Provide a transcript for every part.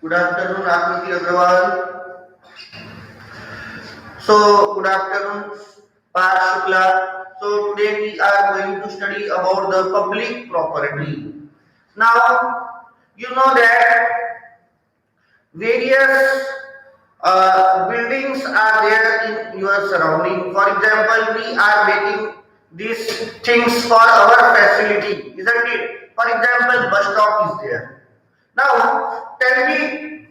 Good afternoon, Akriti Agrawal. So, good afternoon, Parth Shukla. So, today we are going to study about the public property. Now, you know that various buildings are there in your surrounding. For example, we are making these things for our facility, isn't it? For example, bus stop is there. Now, tell me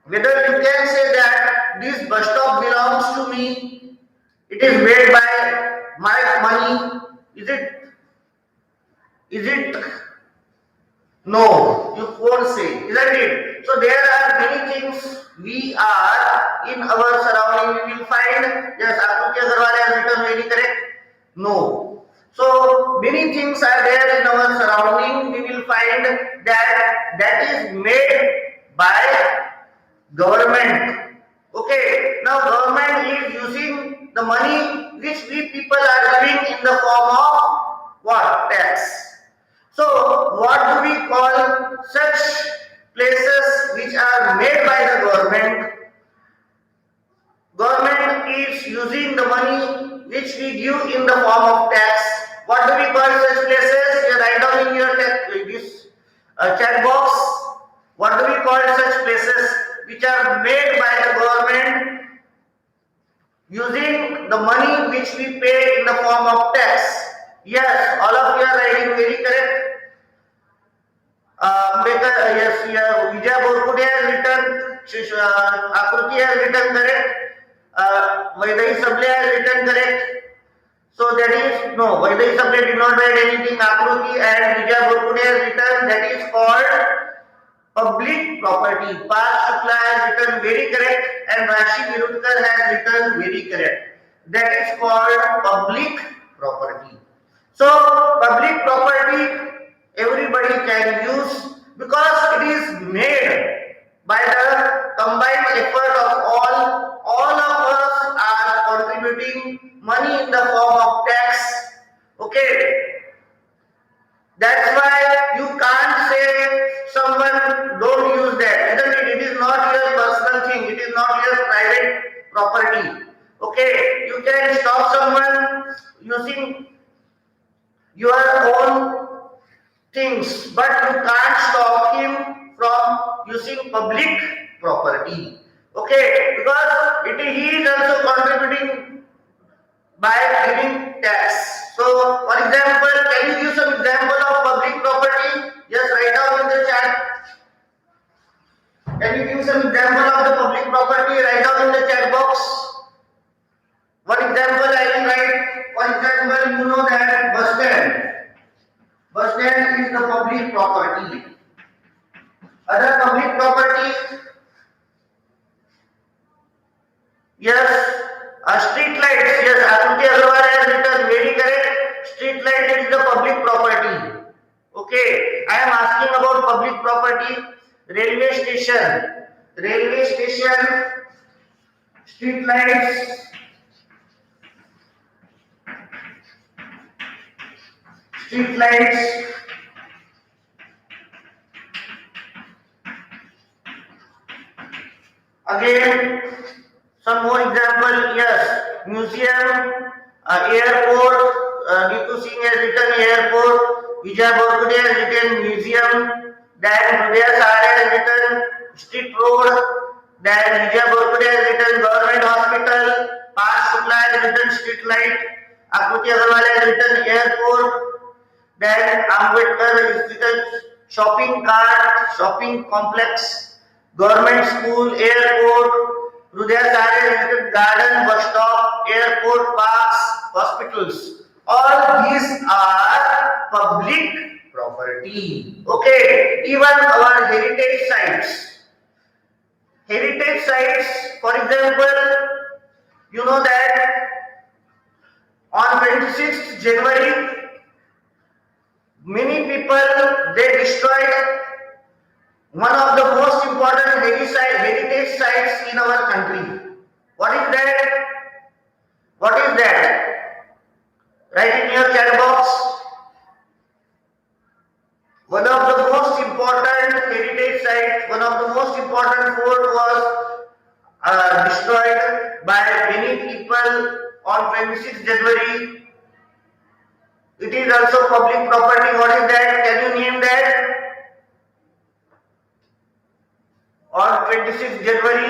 whether you can say that this bus stop belongs to me, it is made by my money, is it? Is it? No, you won't say, isn't it? So there are many things we are in our surrounding. We will find yes, Akriti Agarwal has written very correct. No. So many things are there in our surrounding. We will find that is made by government. Okay, now government is using the money which we people are giving in the form of what? Tax. So what do we call such places which are made by the government? Government is using the money which we give in the form of tax. What do we call such places? You write down in your this chat box. What do we call such places which are made by the government using the money which we pay in the form of tax? Yes, all of you are writing very correct. Yes, yeah, Vijay Borkude has written, Akriti has written correct, Vaidai Sable has written correct. So that is, no, Vaidai Sable did not write anything, Akriti and Vijay Borkude has written, that is called public property. Parth Shukla has written very correct and Rashi Virudkar has written very correct. That is called public property. So public property everybody can use because it is made by the combined effort of all of us are contributing money in the form of tax. Okay, that's why you can't say someone don't use that, isn't it? It is not your personal thing, it is not your private property. Okay, you can stop someone using your own things, but you can't stop him from using public property. Okay, because he is also contributing by giving tax. So, for example, can you give some example of public property? Yes, write down in the chat. Can you give some example of the public property? Write down in the chat box. One example I will write. For example, you know that bus stand. Bus stand is the public property. Other public property, yes, street lights. Yes, Akriti Agarwal has written very correct. Street light is the public property. Okay, I am asking about public property. Railway station. Railway station, street lights, street lights. Again, some more example, yes, museum, airport, Nitu Singh has written airport, Vijay Borkude has written museum, then Hridaya Sare has written street road, then Vijay Borkude has written government hospital, Parth Shukla has written street light, Akriti Agarwal has written airport, then Ambedkar has written shopping cart, shopping complex, government school, airport, Hridaya Sare garden, bus stop, airport, parks, hospitals. All these are public property. Okay, even our heritage sites. Heritage sites, for example, you know that on 26th January, many people they destroyed one of the most important heritage sites in our country. What is that? What is that? Write in your chat box. One of the most important heritage site, one of the most important fort was destroyed by many people on 26 January. It is also public property. What is that? Can you name that? On 26 January,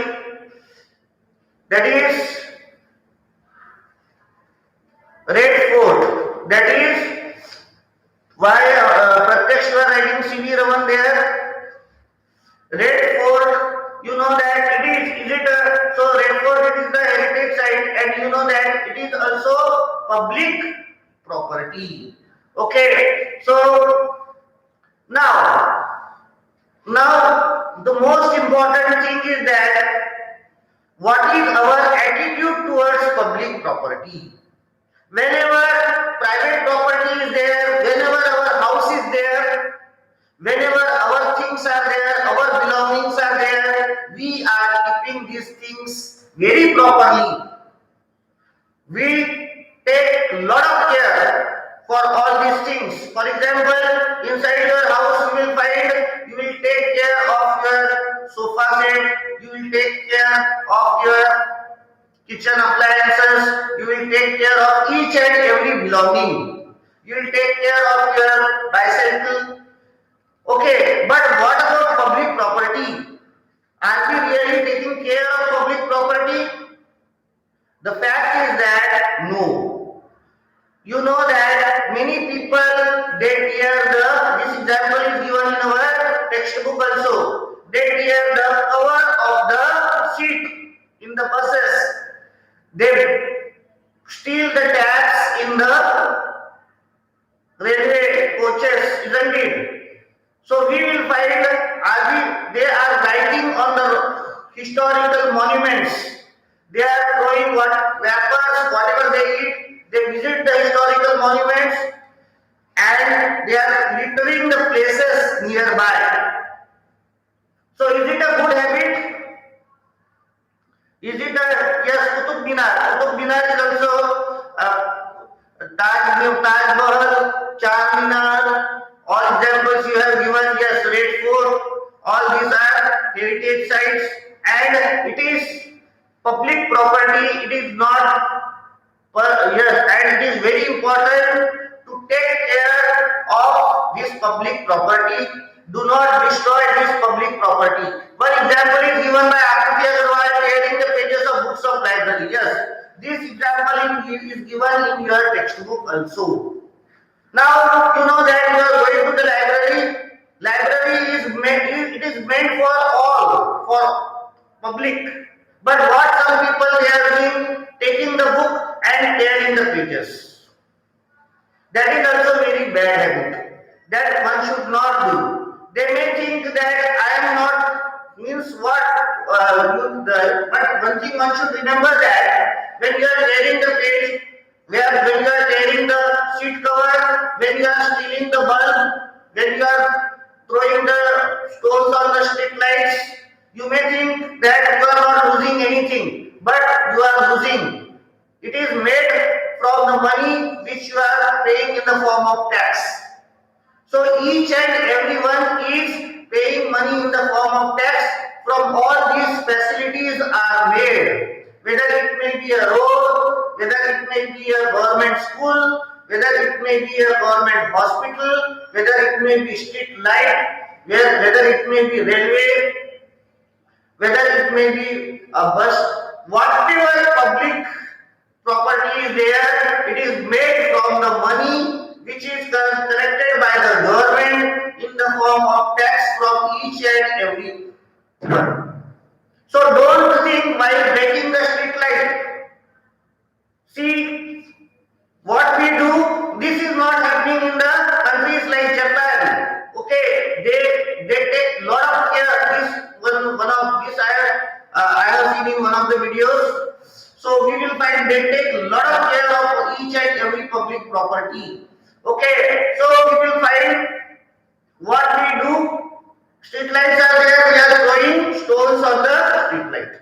that is Red Fort. That is why Pratyaksha was writing C.V. Raman there. Red Fort, you know that is it so Red Fort, it is the heritage site, and you know that it is also public property. Okay, so now the most important thing is that what is our attitude towards public property. Whenever private property is there, whenever our house is there, whenever our things are there, our belongings are there, we are keeping these things very properly. We take a lot of care for all these things. For example, inside your house you will take care of your sofa set, you will take care of your kitchen appliances, you will take care of each and every belonging. You will take care of your bicycle. Okay, but what about public property? Are we really taking care of public property? The fact is that no. You know that many people they tear this example is given in our textbook also. They tear the cover of the seat in the buses. They steal the taps in the railway coaches, isn't it? So we will find they are writing on the historical monuments. They are throwing whatever they eat. They visit the historical monuments and they are littering the places nearby. So is it a good habit? Is it yes, Qutub Minar? Qutub Minar is also Taj Mahal, Charminar, all examples you have given, yes, Red Fort, all these are heritage sites and it is public property, it is not, yes, and it is very important to take care of this public property. Do not destroy this public property. One example is given by Akriti Agarwal tearing the pages of books of library. Yes, this example is given in your textbook also. Now you know that you are going to the library. Library is meant for all, for public. But what some people they are doing, taking the book and tearing the pages. That is also very bad habit. That one should not do. They may think that I am not means what. But one thing one should remember that when you are tearing the page, when you are tearing the seat cover, when you are stealing the bulb, when you are throwing the stones on the street lights, you may think that you are not losing anything, but you are losing. It is made from the money which you are paying in the form of tax. So each and everyone is paying money in the form of tax. From all these facilities are made, whether it may be a road, whether it may be a government school, whether it may be a government hospital, whether it may be street light, whether it may be railway, whether it may be a bus, whatever public property is there, it is made from the money which is collected by the government in the form of tax from each and every one. So don't think while breaking the street light. See what we do. This is not happening in the countries like Japan. Okay, they take lot of care. This one of this I have seen in one of the videos. So we will find they take a lot of care of each and every public property. Okay, so we will find what we do. Street lights are there, we are throwing stones on the street light.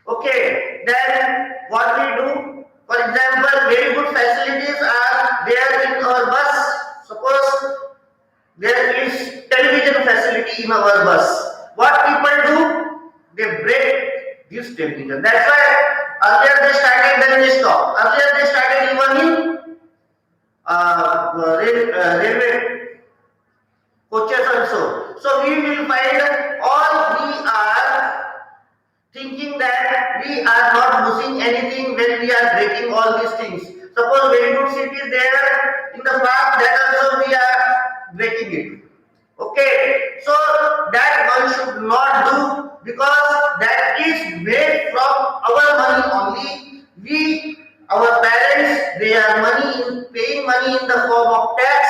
Okay, then what we do? For example, very good facilities are there in our bus. Suppose there is television facility in our bus. what people do? They break this television. That's why earlier they started, then they stopped. Earlier they started even in railway coaches also. So we will find all we are thinking that we are not losing anything when we are breaking all these things. Suppose very good seat is there in the park, that also we are breaking it. Okay, so that one should not do, because that is made from our money only. We, our parents, they are paying money in the form of tax,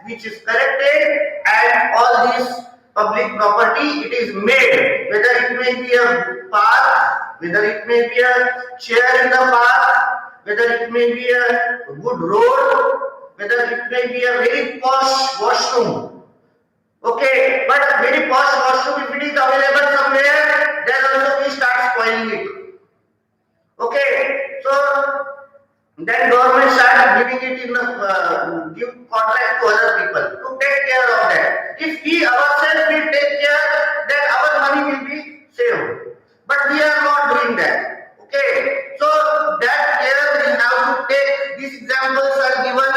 which is collected, and all this public property, it is made, whether it may be a park, whether it may be a chair in the park, whether it may be a good road, whether it may be a very posh washroom. Okay, but very posh washroom, if it is available somewhere, then also we start spoiling it. Okay, so then government started giving it in the give contract to other people to take care of that. If we ourselves will take care, then our money will be saved. But we are not doing that. Okay, so that care we have to take. These examples are given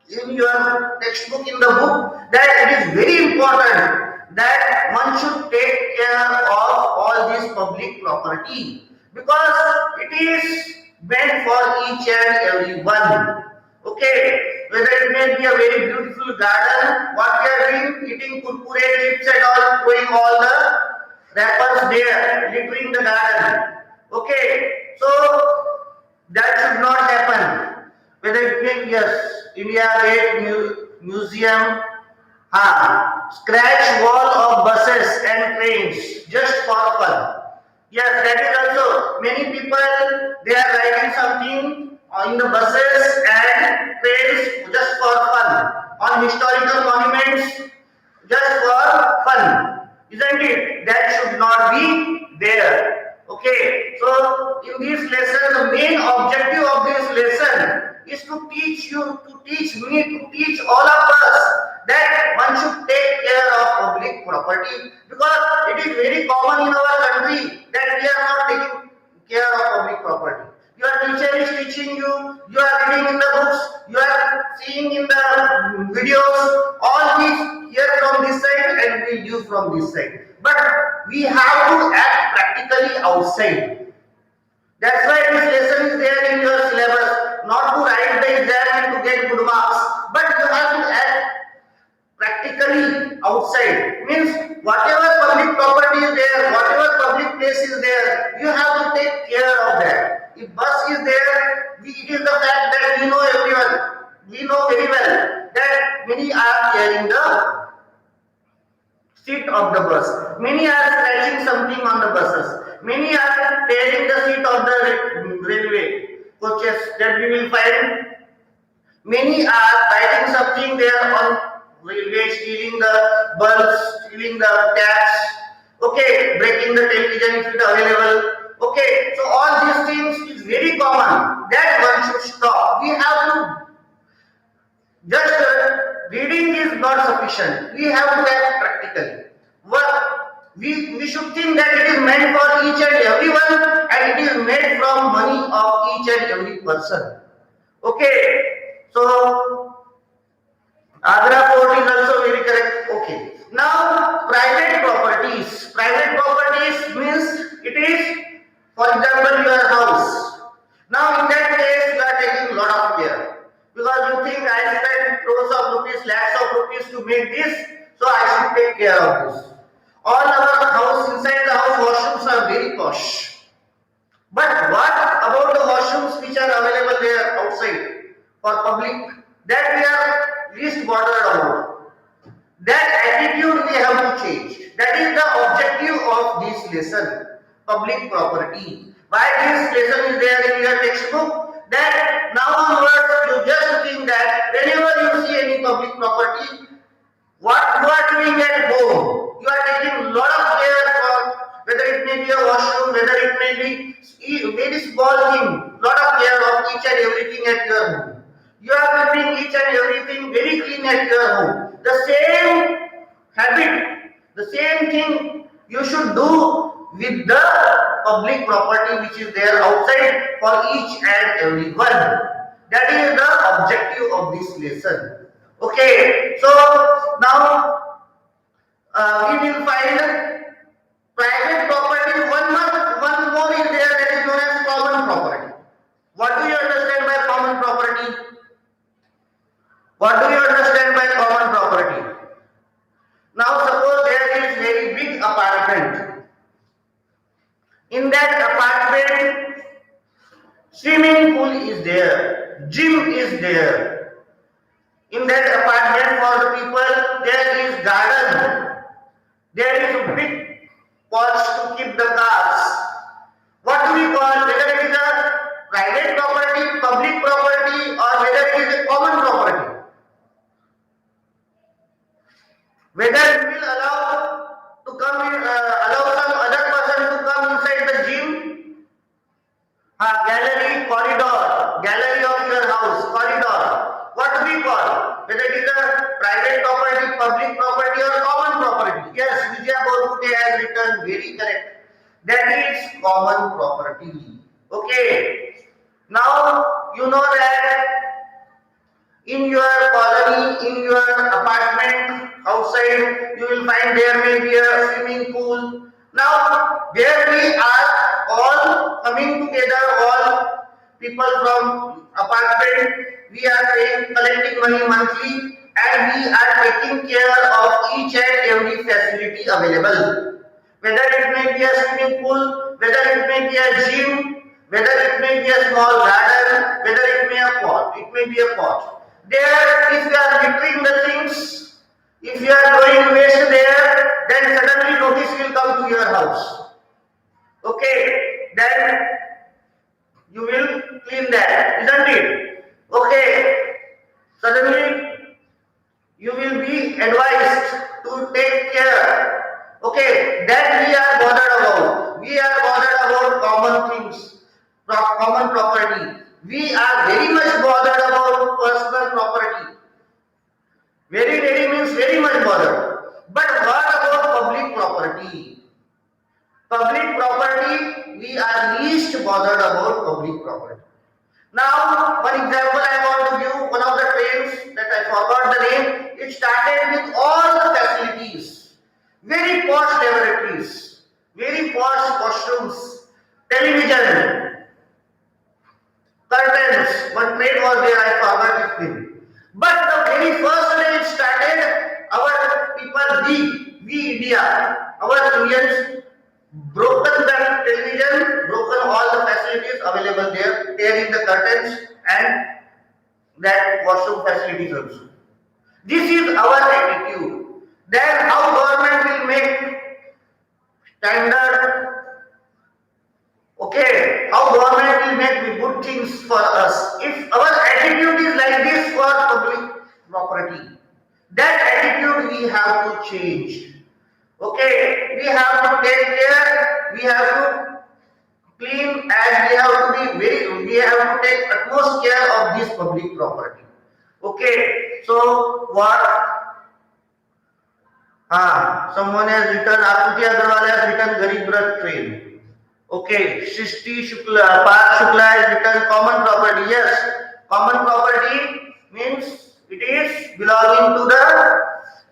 in your textbook, in the book, that it is very important that one should take care of all this public property, because it is meant for each and every one. Okay, whether it may be a very beautiful garden, what we are doing, eating kurkure chips and all, throwing all the wrappers there, littering the garden. Okay, so that should not happen. Whether it may be, yes, India Gate Museum, scratch wall of buses and trains just for fun. Yes, that is also, many people, they are writing something in the buses and trains just for fun, on historical monuments just for fun, isn't it? That should not be there. Okay, so in this lesson, the main objective of this lesson is to teach you, to teach me, to teach all of us that one should take care of public property, because it is very common in our country that we are not taking care of public property. Your teacher is teaching you, you are reading in the books, you are seeing in the videos, all these here from this side and we use from this side. But we have to act practically outside. That's why this lesson is there in your syllabus, not to write the exam and to get good marks, but you have to act practically outside. Means whatever public property is there, whatever public place is there, you have to take care of that. If bus is there, it is the fact that we know everyone, we know very well that many are carrying the seat of the bus. Many are scratching something on the buses. Many are tearing the seat of the railway coaches that we will find. Many are writing something there on railway, stealing the bulbs, stealing the taps. Okay, breaking the television if it is available. Okay, so all these things is very common. That one should stop. We have to just reading is not sufficient. We have to act practically. We should think that it is meant for each and everyone, and it is made from money of each and every person. Okay, so Agra Fort is also very correct. Okay. Now private properties. Private properties means it is, for example, your house. Now in that case you are taking a lot of care, because you think I spent crores of rupees, lakhs of rupees to make this, so I should take care of this. All our house, inside the house, washrooms are very posh. But what about the washrooms which are available there outside for public? That we are least bothered about. That attitude we have to change. That is the objective of this lesson, public property. Why this lesson is there in your textbook? That now onwards you just think that whenever you see any public property, what you are doing at home, you are taking a lot of care for, whether it may be a washroom, whether it may be a very small thing, lot of care of each and everything at your home. You are keeping each and everything very clean at your home. The same habit, the same thing you should do with the public property which is there outside for each and every one. That is the objective of this lesson. Okay, so now we will find private property. One more is there, that is known as common property. What do you understand by common property? What do you understand by common property? Now suppose there is very big apartment. In that apartment, swimming pool is there, gym is there. In that apartment for the people, there is garden. There is a big pots to keep the cars. What do we call, whether it is a private property, public property, or whether it is a common property? Whether we will allow to come in, allow some other person to come inside the gym, gallery, corridor, gallery of your house, corridor. What do we call? Whether it is a private property, public property, or common property? Yes, Vijaya Borkute has written very correct. That is common property. Okay. Now you know that in your colony, in your apartment, outside, you will find there may be a swimming pool. Now, there we are all coming together, all people from apartment, we are collecting money monthly and we are taking care of each and every facility available. Whether it may be a swimming pool, whether it may be a gym, whether it may be a small garden, whether it may be a pot. There, if you are littering the things, if you are throwing waste there, then suddenly notice will come to your house. Okay, then you will clean that, isn't it? Okay, suddenly you will be advised to take care. Okay, that we are bothered about. We are bothered about common things, common property. We are very much bothered about personal property. Very means very much bothered. But what about public property? Public property, we are least bothered about public property. Now, one example I want to give, one of the trains that I forgot the name, it started with all the facilities. Very posh laboratories, very posh washrooms, television, curtains. One train was there, I forgot its name. But the very first day it started, our people, we India, our Indians, broken the television, broken all the facilities available there, tearing the curtains and that washroom facilities also. This is our attitude. Then how government will make standard? Okay, how government will make good things for us? If our attitude is like this for public property, that attitude we have to change. Okay, we have to take care, we have to clean, and we have to take utmost care of this public property. Okay, so what? Someone has written, Akriti Agarwal has written Garib Rath train. Okay, Srishti Shukla, Parth Shukla has written common property. Yes, common property means it is belonging to the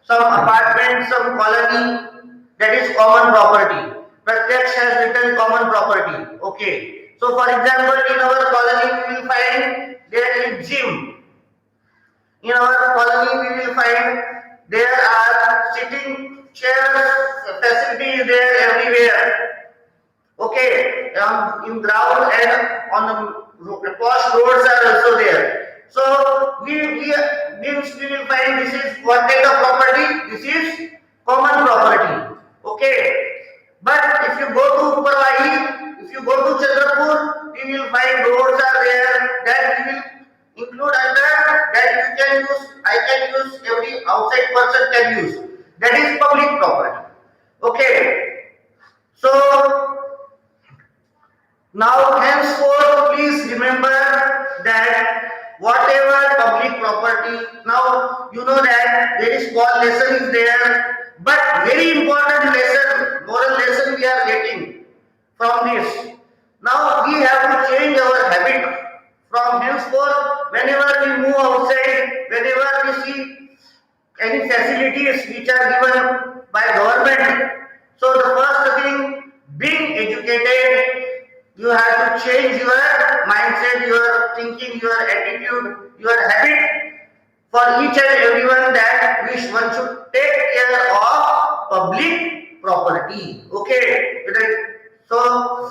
some apartment, some colony, that is common property. Pratyaksh has written common property. Okay, so for example, in our colony we will find there is gym. In our colony we will find there are sitting chairs, facilities there everywhere. Okay, in ground and on the posh roads are also there. So we will find this is what kind of property? This is common property. Okay, but if you go to Upparwahi, if you go to Chandrapur, we will find roads are there. That we will include under that you can use. I can use. Every outside person can use. That is public property. Okay, so now henceforth, please remember that whatever public property, now you know that very small lesson is there, but very important lesson, moral from this. Now we have to change our habit from henceforth. Whenever we move outside, whenever we see any facilities which are given by government, so the first thing, being educated, you have to change your mindset, your thinking, your attitude, your habit for each and everyone that one should take care of public property. Okay, so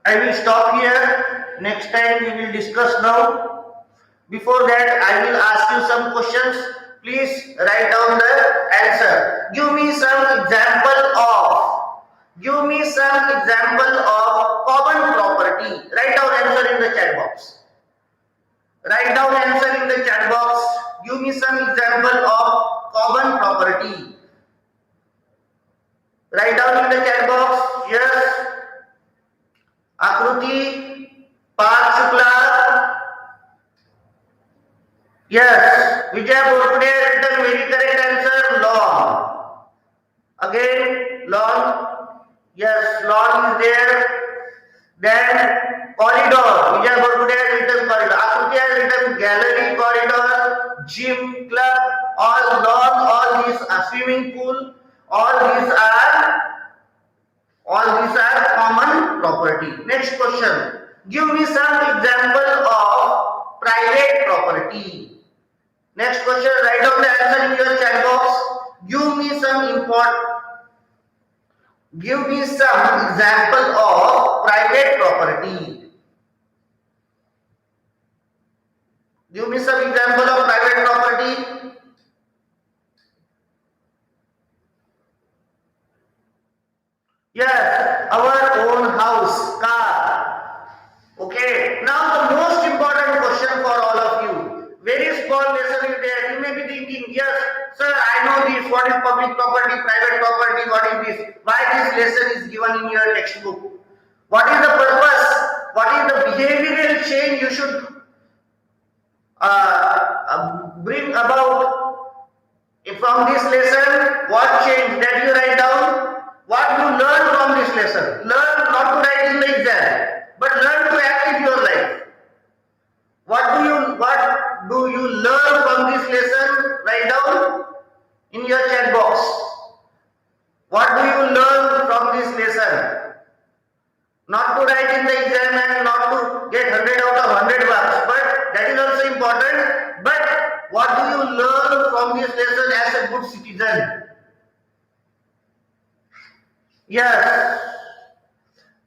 I will stop here. Next time we will discuss now. Before that, I will ask you some questions. Please write down the answer. Give me some example of. Give me some example of common property. Write down answer in the chat box. Write down answer in the chat box. Give me some example of common property. Write down in the chat box. Yes. Akruti, Parth Shukla. Yes. Vijay Borkude written very correct answer. Lawn. Again, lawn. Yes, lawn is there. Then corridor. Vijay Borkude has written corridor. Akruti has written gallery, corridor, gym, club. All lawn, all these are swimming pool. All these are common property. Next question. Give me some example of private property. Next question. Write down the answer in your chat box. Give me some example of private property. Give me some example of private property. Yes, our own house, car. Okay, now the most important question for all of you. Very small lesson is there. You may be thinking, yes, sir, I know this. What is public property, private property? What is this? Why this lesson is given in your textbook? What is the purpose? What is the behavioral change you should bring about from this lesson? What change that you write down? What you learn from this lesson? Learn not to write in the exam, but learn to act in your life. What do you learn from this lesson? Write down in your chat box. What do you learn from this lesson? Not to write in the exam and not to get 100 out of 100 marks, but that is also important. But what do you learn from this lesson as a good citizen? Yes,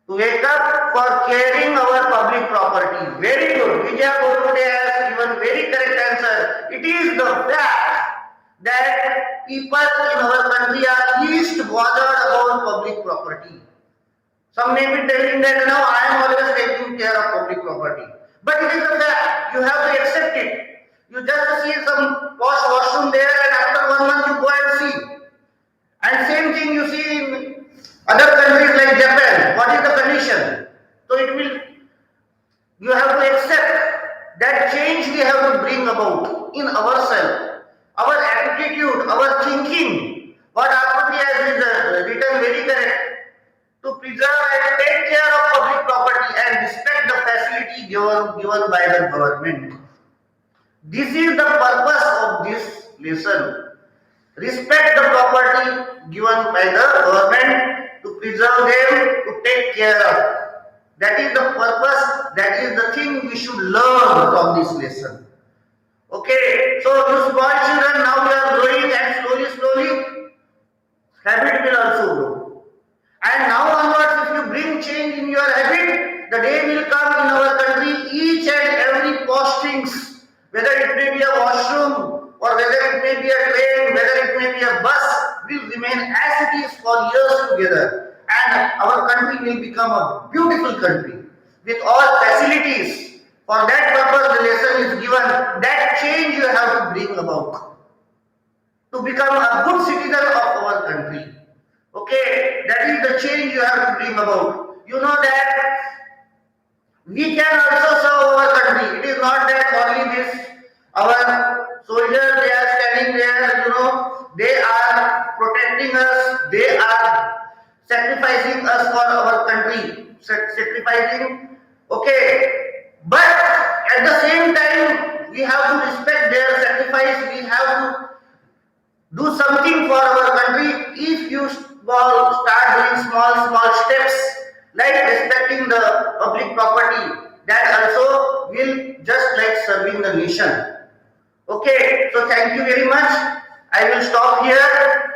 to wake up for caring our public property. Very good. Vijay Borkude has given very correct answer. It is the fact that people in our country are least bothered about public property. Some may be telling that now I am always taking care of public property. But it is a fact. You have to accept it. You just see some washroom there and after 1 month you go and see. And same thing you see in other countries like Japan. What is the condition? So you have to accept that change we have to bring about in ourselves, our attitude, our thinking. What Akruti has written very correct. To preserve and take care of public property and respect the facility given by the government. This is the purpose of this lesson. Respect the property given by the government, to preserve them, to take care of. That is the purpose, that is the thing we should learn from this lesson. Okay, so you small children, now you are growing and slowly, habit will also grow. And now onwards, if you bring change in your habit, the day will come in our country, each and every postings, whether it may be a washroom, or whether it may be a train, whether it may be a bus, will remain as it is for years together. And our country will become a beautiful country with all facilities. For that purpose, the lesson is given. That change you have to bring about to become a good citizen of our country. Okay, that is the change you have to bring about. You know that we can also serve our country. It is not that only this, our soldiers, they are standing there, they are protecting us, they are sacrificing us for our country, sacrificing, okay, but at the same time we have to respect their sacrifice. We have to do something for our country. If you start doing small steps like respecting the public property, that also will just like serving the nation. Okay, so thank you very much. I will stop here.